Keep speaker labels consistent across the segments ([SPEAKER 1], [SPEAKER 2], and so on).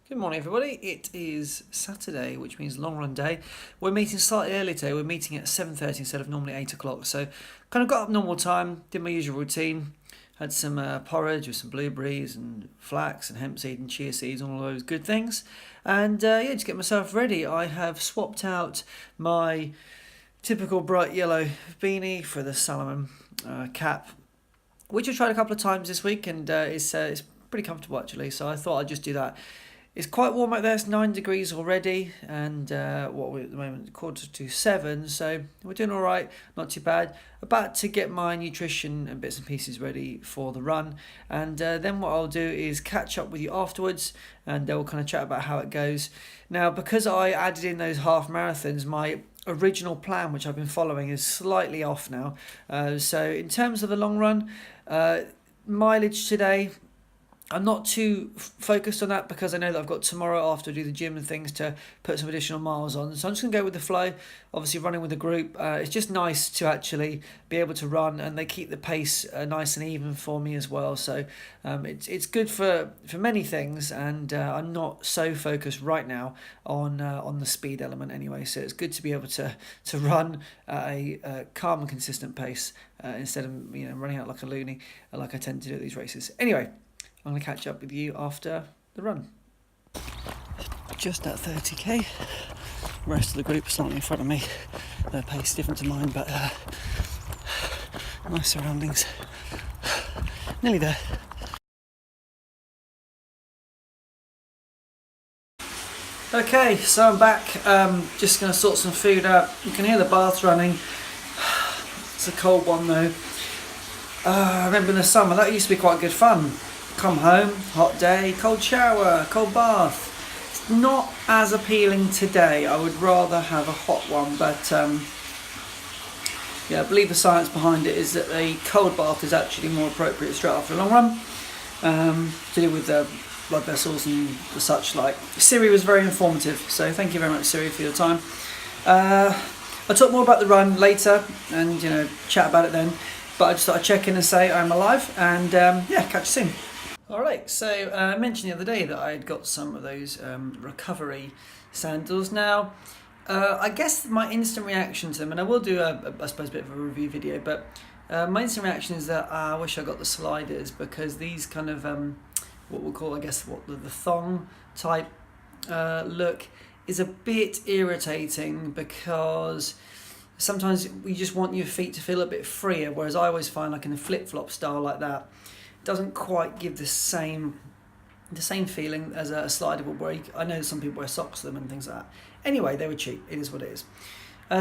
[SPEAKER 1] Good morning, everybody. It is Saturday, which means long run day. We're meeting slightly early today. We're meeting at 7:30 instead of normally 8 o'clock. So kind of got up normal time, did my usual routine, had some porridge with some blueberries and flax and hemp seed and chia seeds and all those good things. And just get myself ready. I have swapped out my typical bright yellow beanie for the Salomon cap, which I've tried a couple of times this week, and it's pretty comfortable actually. So I thought I'd just do that. It's quite warm out there. It's 9 degrees already, and what we're at the moment, 6:45, so we're doing all right, not too bad. About to get my nutrition and bits and pieces ready for the run, and then what I'll do is catch up with you afterwards, and we'll kind of chat about how it goes. Now, because I added in those half marathons, my original plan, which I've been following, is slightly off now. So in terms of the long run, mileage today, I'm not too focused on that because I know that I've got tomorrow after I do the gym and things to put some additional miles on. So I'm just going to go with the flow, obviously running with the group. It's just nice to actually be able to run, and they keep the pace nice and even for me as well. So it's good for many things, and I'm not so focused right now on the speed element anyway. So it's good to be able to run at a calm and consistent pace instead of running out like a loony like I tend to do at these races. Anyway, I'm going to catch up with you after the run. Just at 30k. The rest of the group slightly in front of me. Their pace different to mine, but nice surroundings. Nearly there. Okay, so I'm back. Just going to sort some food out. You can hear the bath running. It's a cold one though. I remember in the summer that used to be quite good fun. Come home, hot day, cold shower, cold bath. It's not as appealing today. I would rather have a hot one, but I believe the science behind it is that a cold bath is actually more appropriate straight after a long run to do with the blood vessels and the such like. Siri was very informative, so thank you very much, Siri, for your time. I'll talk more about the run later and chat about it then, but I just thought I'd check in and say I'm alive, and catch you soon. Alright, so I mentioned the other day that I had got some of those recovery sandals. Now, I guess my instant reaction to them, and I will do I suppose a bit of a review video, but my instant reaction is that I wish I got the sliders, because these kind of what we'll call, I guess, the thong type look is a bit irritating, because sometimes you just want your feet to feel a bit freer, whereas I always find like in a flip-flop style like that, doesn't quite give the same feeling as a slider will wear. I know some people wear socks to them and things like that. Anyway, they were cheap. It is what it is.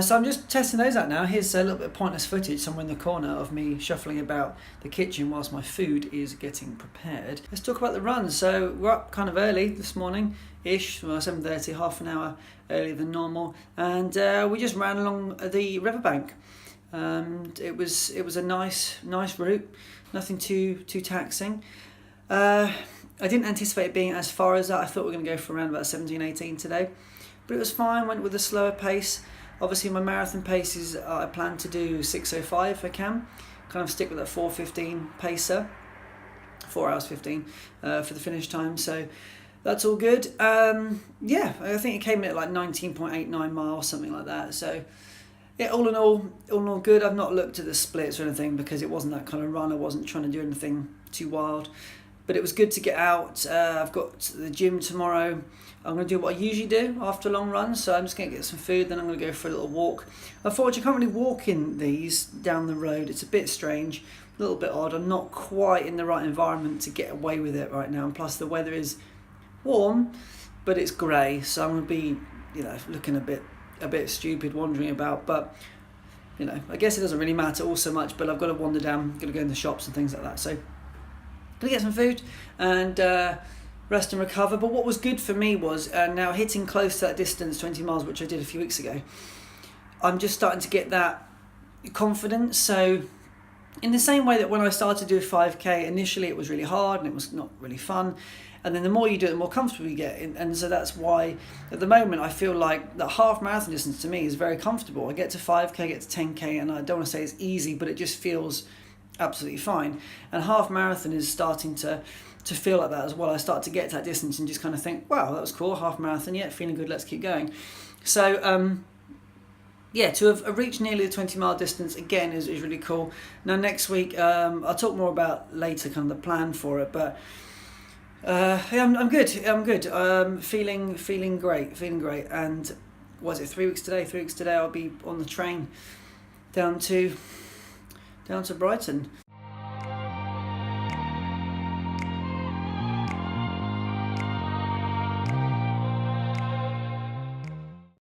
[SPEAKER 1] So I'm just testing those out now. Here's a little bit of pointless footage somewhere in the corner of me shuffling about the kitchen whilst my food is getting prepared. Let's talk about the run. So we're up kind of early this morning-ish, 7:30, half an hour earlier than normal, and we just ran along the riverbank. It was a nice route, nothing too taxing. I didn't anticipate it being as far as that. I thought we were going to go for around about 17-18 today, but it was fine. Went with a slower pace. Obviously my marathon pace is I plan to do 6:05 if I can, kind of stick with that 4:15 pacer, 4 hours 15 for the finish time, so that's all good. I think it came in at like 19.89 miles, something like that. So yeah, all in all good. I've not looked at the splits or anything because it wasn't that kind of run. I wasn't trying to do anything too wild, but it was good to get out. I've got the gym tomorrow. I'm going to do what I usually do after a long run, so I'm just going to get some food, then I'm going to go for a little walk. Unfortunately, I can't really walk in these down the road. It's a bit strange, a little bit odd. I'm not quite in the right environment to get away with it right now, and plus the weather is warm, but it's grey, so I'm going to be, looking a bit stupid wandering about, but I guess it doesn't really matter all so much, but I've got to wander down, got to go in the shops and things like that, so gonna get some food and rest and recover. But what was good for me was now hitting close to that distance, 20 miles, which I did a few weeks ago, I'm just starting to get that confidence. So in the same way that when I started to do 5k, initially it was really hard and it was not really fun, and then the more you do it, the more comfortable you get. And so that's why at the moment I feel like the half marathon distance to me is very comfortable. I get to 5k, get to 10k, and I don't want to say it's easy, but it just feels absolutely fine. And half marathon is starting to feel like that as well. I start to get to that distance and just kind of think, wow, that was cool, half marathon, yeah, feeling good, let's keep going. So yeah, to have reached nearly the 20-mile distance again is really cool. Now next week, I'll talk more about later kind of the plan for it, but yeah, I'm good. Feeling great. And was it 3 weeks today? 3 weeks today, I'll be on the train down to Brighton.